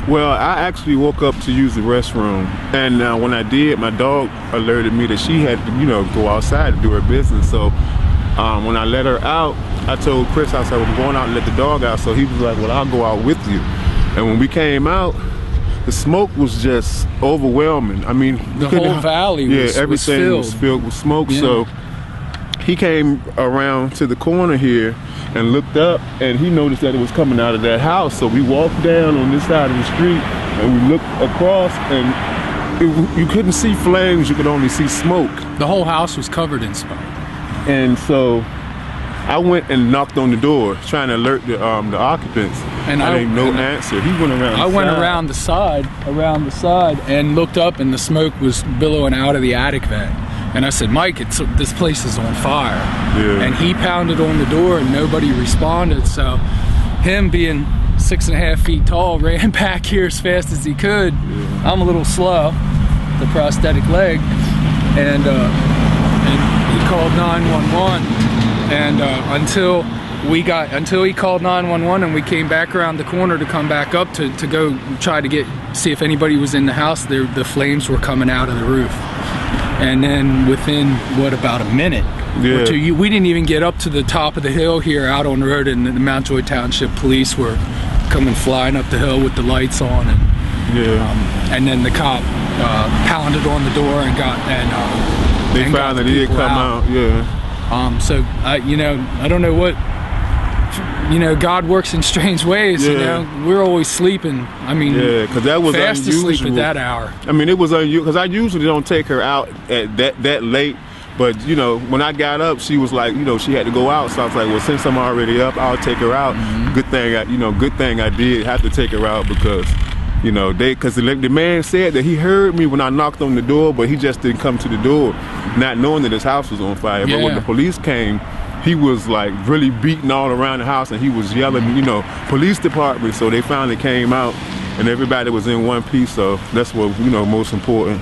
Well, I actually woke up to use the restroom, and when I did, my dog alerted me that she had to, go outside to do her business. So when I let her out, I told Chris, I said, well, I'm going out and let the dog out. So he was like, well, I'll go out with you. And when we came out, the smoke was just overwhelming. I mean, the whole valley everything was filled with smoke. Yeah. So he came around to the corner here and looked up, and he noticed that it was coming out of that house. So we walked down on this side of the street, and we looked across, and you couldn't see flames, you could only see smoke. The whole house was covered in smoke. And so I went and knocked on the door, trying to alert the occupants, and I ain't no answer. He went around. I went around the side, and looked up, and the smoke was billowing out of the attic vent. And I said, Mike, this place is on fire. Yeah. And he pounded on the door, and nobody responded. So him being 6.5 feet tall ran back here as fast as he could. Yeah. I'm a little slow, the prosthetic leg, and he called 911. And until he called 911 and we came back around the corner to come back up to go try to see if anybody was in the house, the flames were coming out of the roof. And then within, about a minute or two, we didn't even get up to the top of the hill here out on the road, and the Mount Joy Township police were coming flying up the hill with the lights on. And then the cop pounded on the door and they found that he had come out. So I don't know what, God works in strange ways. We're always sleeping. I mean, because that was fast unusual. asleep at that hour. I mean, it was unusual because I usually don't take her out at that late. But when I got up, she was like, she had to go out. So I was like, well, since I'm already up, I'll take her out. Mm-hmm. Good thing I did have to take her out because, because the man said that he heard me when I knocked on the door, but he just didn't come to the door, not knowing that his house was on fire. But when the police came, he was like really beating all around the house, and he was yelling, police department. So they finally came out, and everybody was in one piece. So that's what most important.